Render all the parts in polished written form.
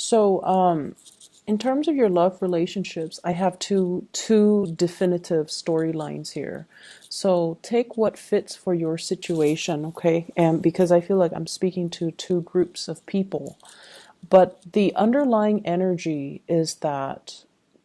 So, in terms of your love relationships, I have two definitive storylines here. So take what fits for your situation, okay? And because I feel like I'm speaking to two groups of people, but the underlying energy is that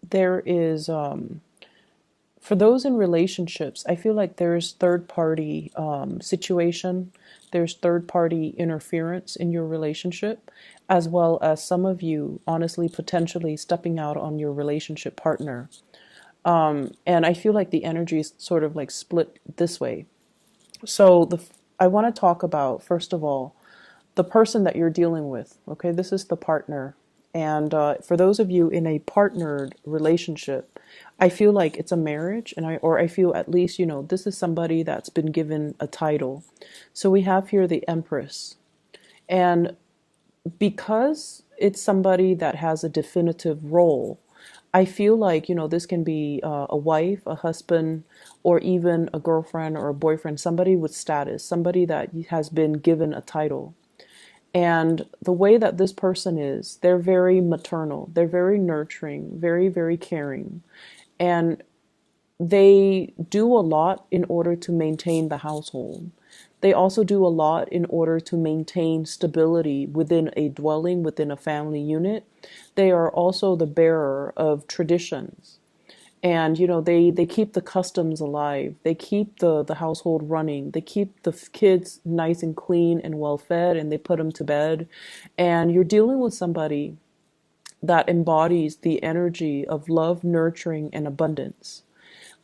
there is for those in relationships, I feel like there's third party situation, there's third party interference in your relationship, as well as some of you honestly potentially stepping out on your relationship partner. And I feel like the energy is sort of like split this way. So I want to talk about, first of all, the person that you're dealing with. Okay, this is the partner. And for those of you in a partnered relationship, I feel like it's a marriage, and I feel at least, this is somebody that's been given a title. So we have here the Empress. And because it's somebody that has a definitive role, I feel like, this can be a wife, a husband, or even a girlfriend or a boyfriend, somebody with status, somebody that has been given a title. And the way that this person is, they're very maternal, they're very nurturing, very, very caring. And they do a lot in order to maintain the household. They also do a lot in order to maintain stability within a dwelling, within a family unit. They are also the bearer of traditions. And they keep the customs alive. They keep the household running. They keep the kids nice and clean and well fed, and they put them to bed. And you're dealing with somebody that embodies the energy of love, nurturing, and abundance.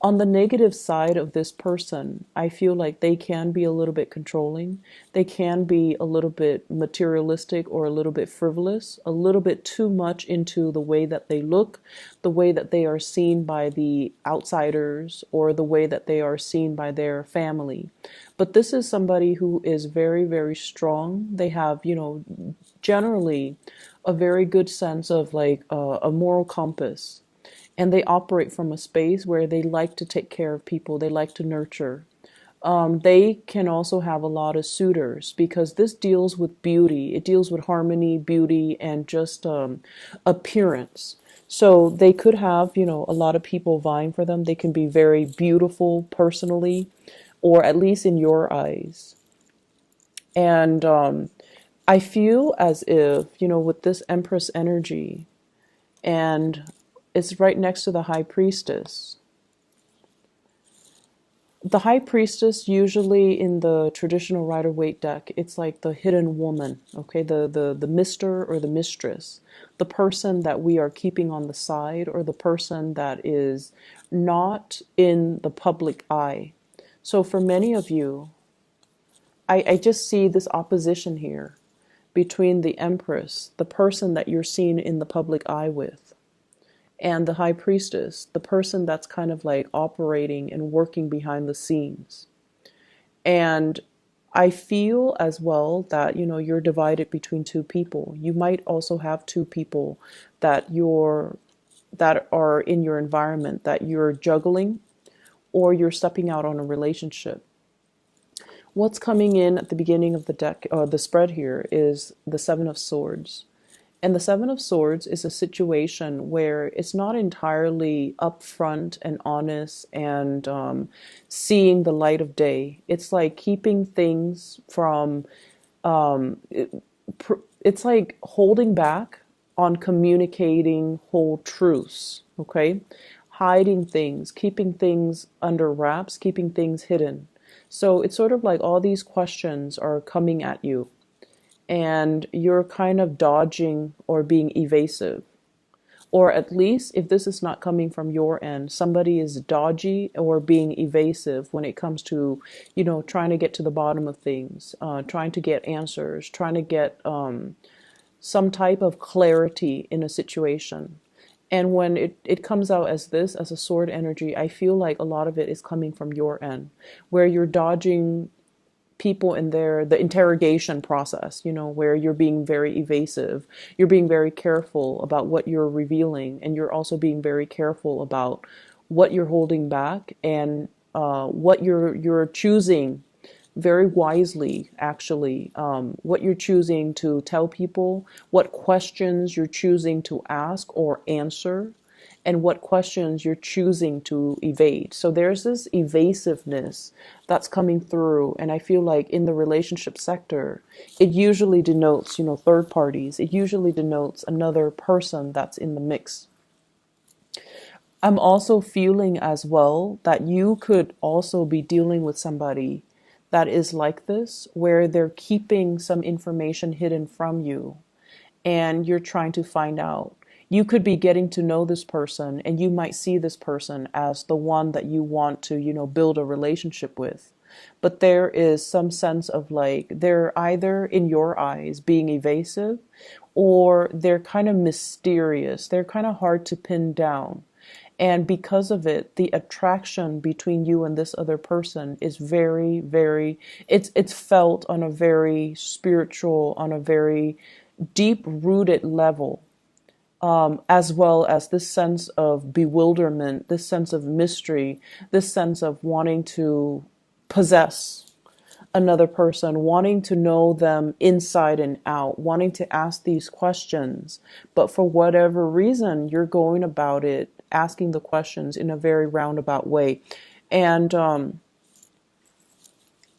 On the negative side of this person, I feel like they can be a little bit controlling. They can be a little bit materialistic or a little bit frivolous, a little bit too much into the way that they look, the way that they are seen by the outsiders, or the way that they are seen by their family. But this is somebody who is very, very strong. They have, generally a very good sense of like a moral compass, and they operate from a space where they like to take care of people, they like to nurture. They can also have a lot of suitors because this deals with beauty, it deals with harmony, beauty, and just appearance. So they could have, a lot of people vying for them. They can be very beautiful personally, or at least in your eyes. And I feel as if, with this Empress energy, and it's right next to the High Priestess. The High Priestess, usually in the traditional Rider-Waite deck, it's like the hidden woman, okay? The mister or the mistress, the person that we are keeping on the side, or the person that is not in the public eye. So for many of you, I just see this opposition here between the Empress, the person that you're seen in the public eye with, and the High Priestess, the person that's kind of like operating and working behind the scenes. And I feel as well that, you're divided between two people. You might also have two people that are in your environment that you're juggling, or you're stepping out on a relationship. What's coming in at the beginning of the deck, the spread here, is the Seven of Swords. And the Seven of Swords is a situation where it's not entirely upfront and honest and seeing the light of day. It's like keeping things from, it's like holding back on communicating whole truths, okay? Hiding things, keeping things under wraps, keeping things hidden. So it's sort of like all these questions are coming at you, and you're kind of dodging or being evasive. Or at least if this is not coming from your end, somebody is dodgy or being evasive when it comes to, trying to get to the bottom of things, trying to get answers, trying to get some type of clarity in a situation. And when it comes out as this, as a sword energy, I feel like a lot of it is coming from your end, where you're dodging people in the interrogation process, where you're being very evasive, you're being very careful about what you're revealing, and you're also being very careful about what you're holding back, and what you're choosing very wisely, actually, what you're choosing to tell people, what questions you're choosing to ask or answer, and what questions you're choosing to evade. So there's this evasiveness that's coming through. And I feel like in the relationship sector, it usually denotes, third parties. It usually denotes another person that's in the mix. I'm also feeling as well that you could also be dealing with somebody that is like this, where they're keeping some information hidden from you and you're trying to find out. You could be getting to know this person and you might see this person as the one that you want to, build a relationship with. But there is some sense of like, they're either in your eyes being evasive or they're kind of mysterious. They're kind of hard to pin down. And because of it, the attraction between you and this other person is very, very, it's felt on a very spiritual, on a very deep rooted level, as well as this sense of bewilderment, this sense of mystery, this sense of wanting to possess another person, wanting to know them inside and out, wanting to ask these questions. But for whatever reason, you're going about it, asking the questions in a very roundabout way. And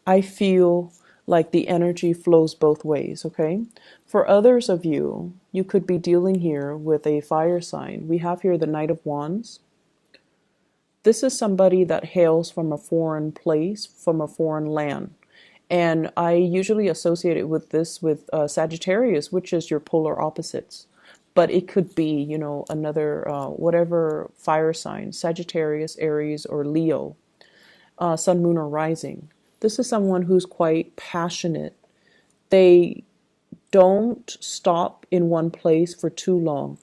I feel like the energy flows both ways, okay? For others of you, you could be dealing here with a fire sign. We have here the Knight of Wands. This is somebody that hails from a foreign place, from a foreign land. And I usually associate it with this with Sagittarius, which is your polar opposites. But it could be, another, whatever fire sign, Sagittarius, Aries, or Leo, Sun, Moon, or Rising. This is someone who's quite passionate. They don't stop in one place for too long.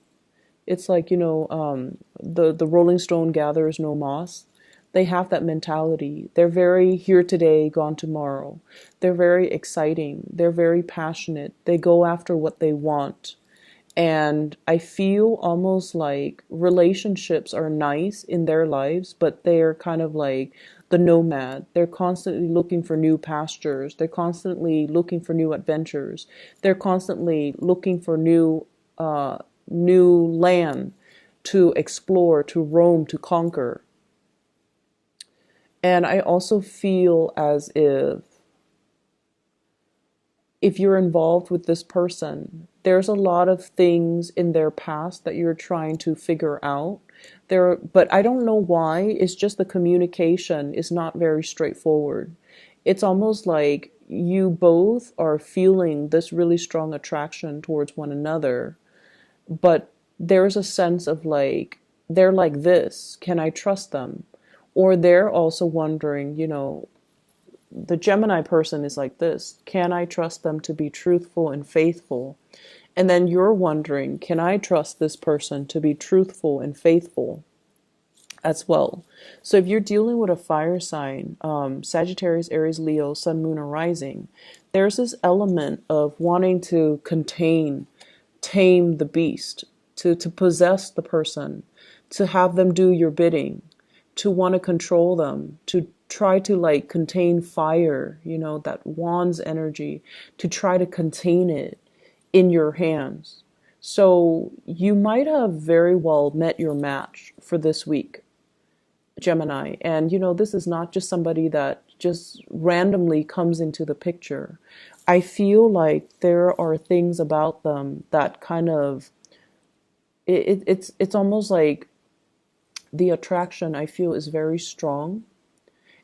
It's like, the Rolling Stone gathers no moss. They have that mentality. They're very here today, gone tomorrow. They're very exciting. They're very passionate. They go after what they want. And I feel almost like relationships are nice in their lives, but they're kind of like the nomad. They're constantly looking for new pastures. They're constantly looking for new adventures. They're constantly looking for new land to explore, to roam, to conquer. And I also feel as if you're involved with this person, there's a lot of things in their past that you're trying to figure out. But I don't know why. It's just the communication is not very straightforward. It's almost like you both are feeling this really strong attraction towards one another, but there's a sense of like, they're like this. Can I trust them? Or they're also wondering, the Gemini person is like this. Can I trust them to be truthful and faithful? And then you're wondering, can I trust this person to be truthful and faithful as well? So if you're dealing with a fire sign, Sagittarius, Aries, Leo, Sun, Moon, or Rising, there's this element of wanting to tame the beast, to possess the person, to have them do your bidding, to want to control them, to try to like contain fire, that wand's energy, to try to contain it in your hands. So you might have very well met your match for this week, Gemini. And this is not just somebody that just randomly comes into the picture. I feel like there are things about them that kind of, it's almost like the attraction I feel is very strong,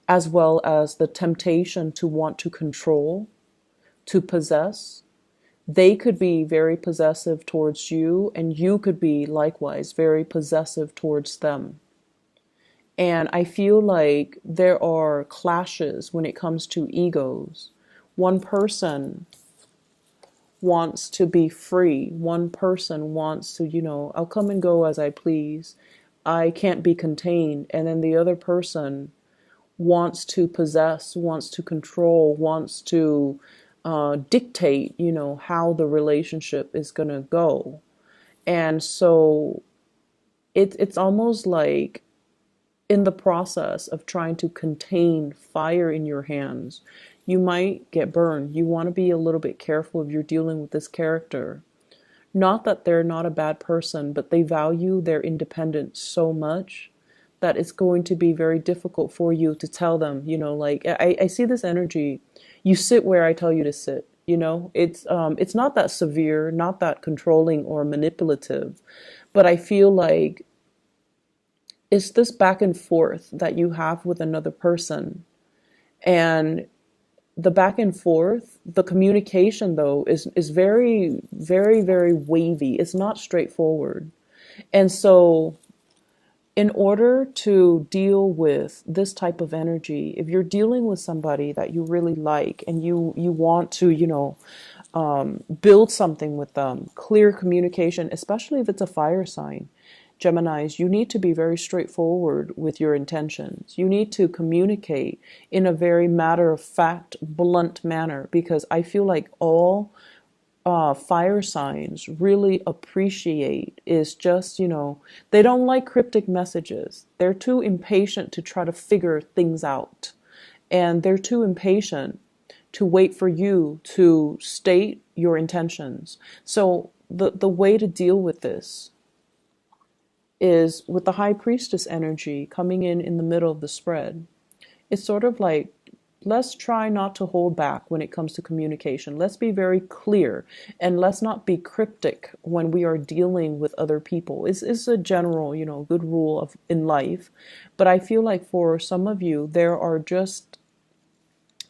as well as the temptation to want to control, to possess. They could be very possessive towards you, and you could be likewise very possessive towards them. And I feel like there are clashes when it comes to egos. One person wants to be free. One person wants to, I'll come and go as I please. I can't be contained. And then the other person wants to possess, wants to control, wants to dictate, how the relationship is going to go. And so it's almost like in the process of trying to contain fire in your hands, You might get burned. You want to be a little bit careful if you're dealing with this character. Not that they're not a bad person, but they value their independence so much that it's going to be very difficult for you to tell them, like I see this energy. You sit where I tell you to sit. It's not that severe, not that controlling or manipulative, but I feel like it's this back and forth that you have with another person. And the back and forth, the communication though is very, very, very wavy. It's not straightforward. And so in order to deal with this type of energy, if you're dealing with somebody that you really like and you want to, build something with them, clear communication, especially if it's a fire sign, Geminis, you need to be very straightforward with your intentions. You need to communicate in a very matter of fact, blunt manner, because I feel like all fire signs really appreciate is just, they don't like cryptic messages. They're too impatient to try to figure things out. And they're too impatient to wait for you to state your intentions. So the way to deal with this is with the high priestess energy coming in the middle of the spread. It's sort of like, let's try not to hold back when it comes to communication. Let's be very clear and let's not be cryptic when we are dealing with other people. It's a general, good rule in life. But I feel like for some of you, there are just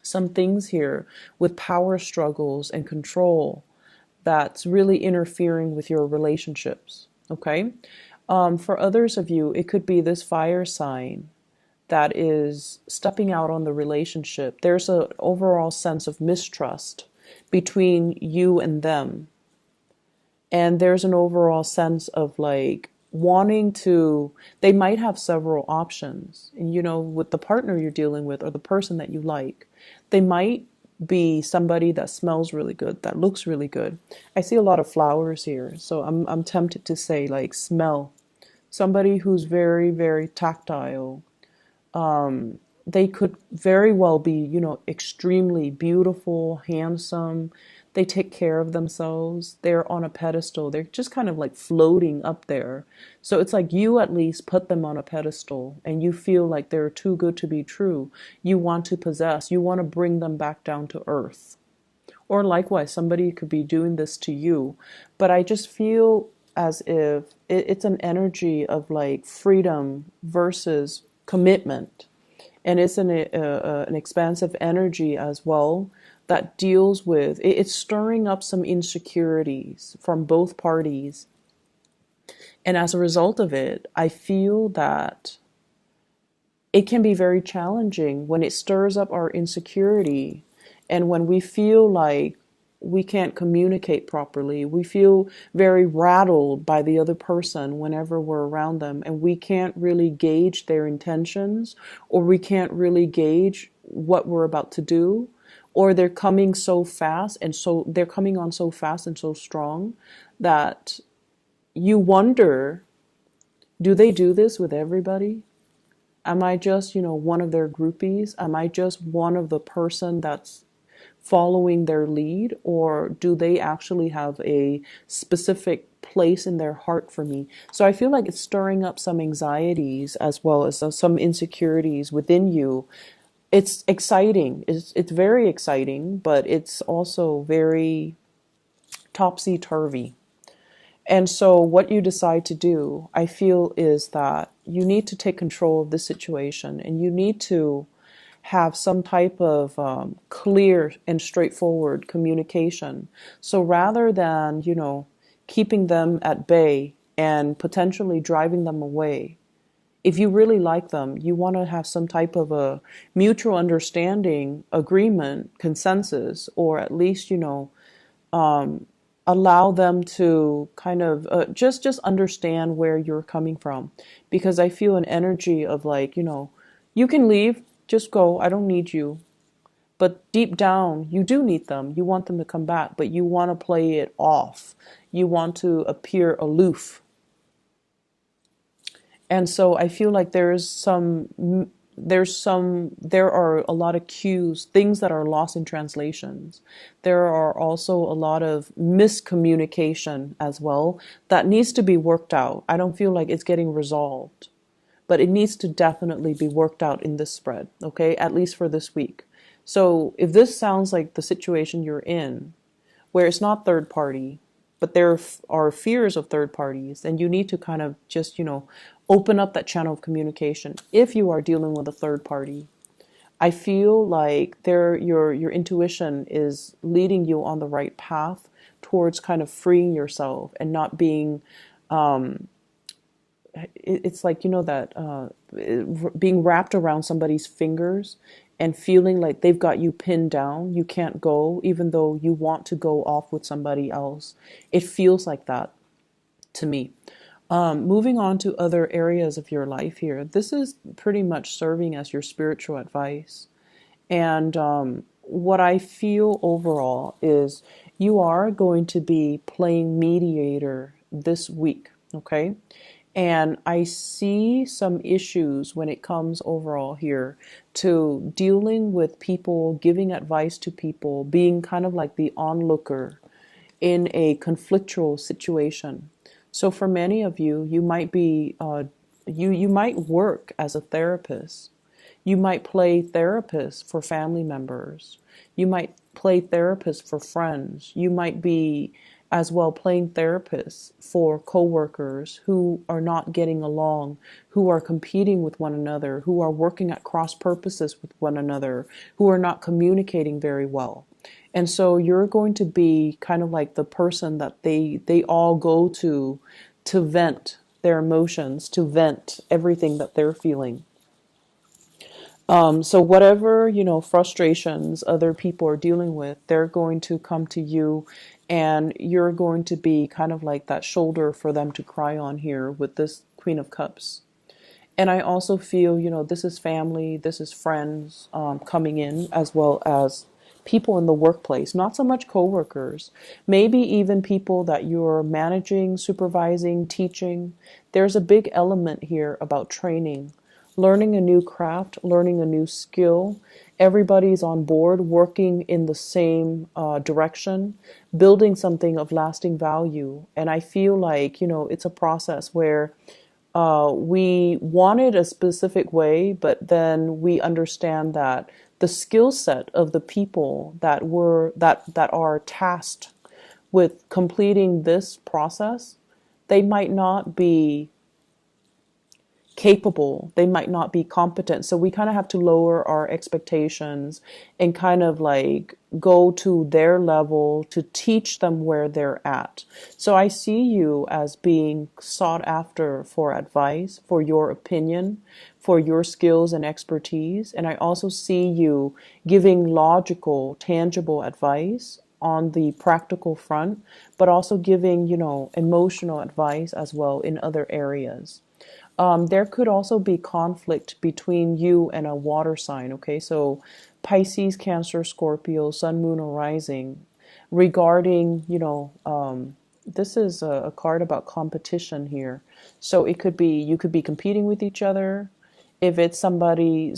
some things here with power struggles and control that's really interfering with your relationships. Okay? For others of you, it could be this fire sign that is stepping out on the relationship. There's an overall sense of mistrust between you and them. And there's an overall sense of like wanting to, they might have several options. And with the partner you're dealing with or the person that you like, they might be somebody that smells really good, that looks really good. I see a lot of flowers here, so I'm tempted to say like smell. Somebody who's very, very tactile. They could very well be, extremely beautiful, handsome. They take care of themselves. They're on a pedestal. They're just kind of like floating up there. So it's like you at least put them on a pedestal and you feel like they're too good to be true. You want to possess. You want to bring them back down to earth. Or likewise, somebody could be doing this to you. But I just feel as if it's an energy of like freedom versus commitment. And it's an expansive energy as well that deals with, it's stirring up some insecurities from both parties. And as a result of it, I feel that it can be very challenging when it stirs up our insecurity and when we feel like we can't communicate properly. We feel very rattled by the other person whenever we're around them, and we can't really gauge their intentions, or we can't really gauge what we're about to do, or they're coming so fast and so they're coming on so fast and so strong that you wonder, do they do this with everybody? Am I just, one of their groupies? Am I just one of the person that's following their lead, or do they actually have a specific place in their heart for me? So I feel like it's stirring up some anxieties as well as some insecurities within you. It's exciting. It's very exciting, but it's also very topsy-turvy. And so what you decide to do, I feel, is that you need to take control of the situation and you need to have some type of clear and straightforward communication. So rather than, keeping them at bay and potentially driving them away, if you really like them, you want to have some type of a mutual understanding, agreement, consensus, or at least, allow them to kind of just understand where you're coming from. Because I feel an energy of like, you can leave, just go, I don't need you. But deep down, you do need them. You want them to come back, but you want to play it off. You want to appear aloof. And so I feel like there is some there are a lot of cues, things that are lost in translations. There are also a lot of miscommunication as well that needs to be worked out. I don't feel like it's getting resolved, but it needs to definitely be worked out in this spread, okay? At least for this week. So if this sounds like the situation you're in, where it's not third party, but there are fears of third parties, and you need to kind of just, open up that channel of communication if you are dealing with a third party. I feel like your intuition is leading you on the right path towards kind of freeing yourself and not being it's like, that being wrapped around somebody's fingers and feeling like they've got you pinned down. You can't go, even though you want to go off with somebody else. It feels like that to me. Moving on to other areas of your life here, this is pretty much serving as your spiritual advice. And what I feel overall is you are going to be playing mediator this week, okay? And I see some issues when it comes overall here to dealing with people, giving advice to people, being kind of like the onlooker in a conflictual situation. So for many of you, you might be, you might work as a therapist. You might play therapist for family members. You might play therapist for friends. You might be as well playing therapists for coworkers who are not getting along, who are competing with one another, who are working at cross purposes with one another, who are not communicating very well. And so you're going to be kind of like the person that they all go to vent their emotions, to vent everything that they're feeling. So whatever, frustrations other people are dealing with, they're going to come to you, and you're going to be kind of like that shoulder for them to cry on here with this Queen of Cups. And I also feel, this is family, this is friends coming in, as well as people in the workplace, not so much coworkers, maybe even people that you're managing, supervising, teaching. There's a big element here about training, learning a new craft, learning a new skill. Everybody's on board, working in the same direction, building something of lasting value. And I feel like, it's a process where we wanted a specific way, but then we understand that the skill set of the people that are tasked with completing this process, they might not be capable, they might not be competent. So we kind of have to lower our expectations and kind of like go to their level to teach them where they're at. So I see you as being sought after for advice, for your opinion, for your skills and expertise. And I also see you giving logical, tangible advice on the practical front, but also giving, emotional advice as well in other areas. There could also be conflict between you and a water sign, okay? So Pisces, Cancer, Scorpio, Sun, Moon, or Rising, regarding, this is a card about competition here. So it could be, you could be competing with each other. If it's somebody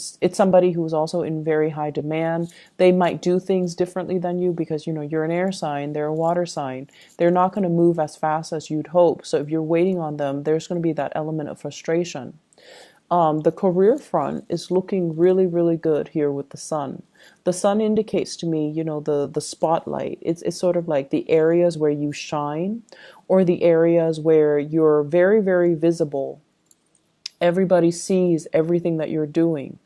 who's also in very high demand, they might do things differently than you because, you're an air sign, they're a water sign. They're not going to move as fast as you'd hope. So if you're waiting on them, there's going to be that element of frustration. The career front is looking really, really good here with the sun. The sun indicates to me, the spotlight. It's sort of like the areas where you shine, or the areas where you're very, very visible. Everybody sees everything that you're doing.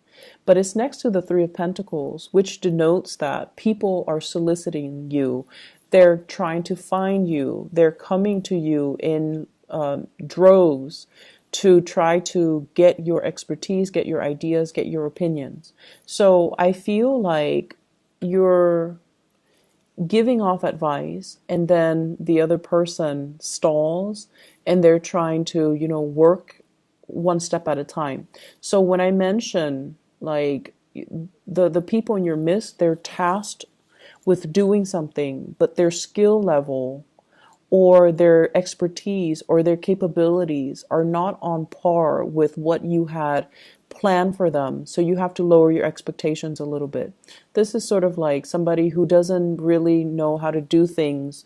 But it's next to the Three of Pentacles, which denotes that people are soliciting you. They're trying to find you. They're coming to you in droves to try to get your expertise, get your ideas, get your opinions. So I feel like you're giving off advice, and then the other person stalls, and they're trying to, work one step at a time. So when I mention like the people in your midst, they're tasked with doing something, but their skill level or their expertise or their capabilities are not on par with what you had planned for them. So you have to lower your expectations a little bit. This is sort of like somebody who doesn't really know how to do things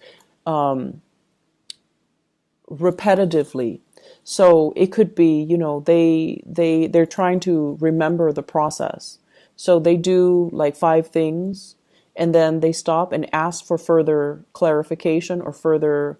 repetitively. So it could be, they're trying to remember the process. So they do like 5 things and then they stop and ask for further clarification or further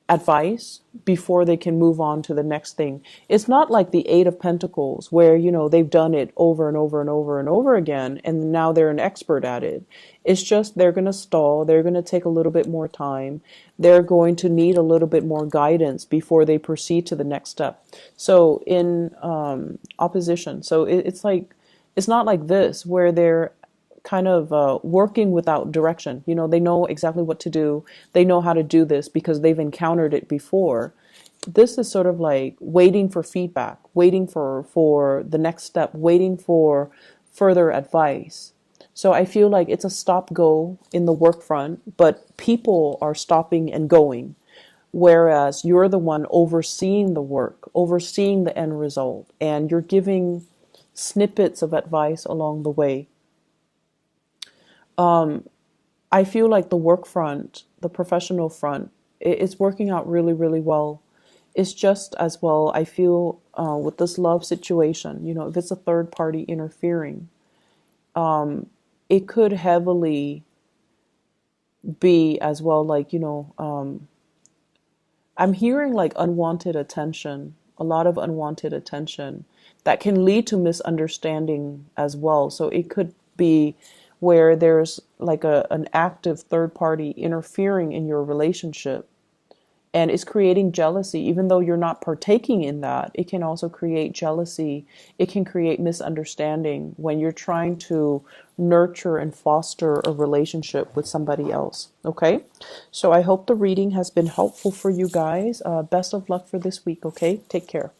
advice before they can move on to the next thing. It's not like the Eight of Pentacles where, they've done it over and over and over and over again and now they're an expert at it. It's just they're going to stall, they're going to take a little bit more time, they're going to need a little bit more guidance before they proceed to the next step. So in opposition, so it's like, it's not like this where they're kind of working without direction. They know exactly what to do. They know how to do this because they've encountered it before. This is sort of like waiting for feedback, waiting for the next step, waiting for further advice. So I feel like it's a stop go in the work front, but people are stopping and going. Whereas you're the one overseeing the work, overseeing the end result, and you're giving snippets of advice along the way. I feel like the work front, the professional front, it's working out really, really well. It's just as well, I feel, with this love situation, if it's a third party interfering, it could heavily be as well, like, I'm hearing like unwanted attention, a lot of unwanted attention that can lead to misunderstanding as well. So it could be where there's like an active third party interfering in your relationship and it's creating jealousy. Even though you're not partaking in that, it can also create jealousy. It can create misunderstanding when you're trying to nurture and foster a relationship with somebody else. Okay, so I hope the reading has been helpful for you guys. Best of luck for this week. Okay, take care.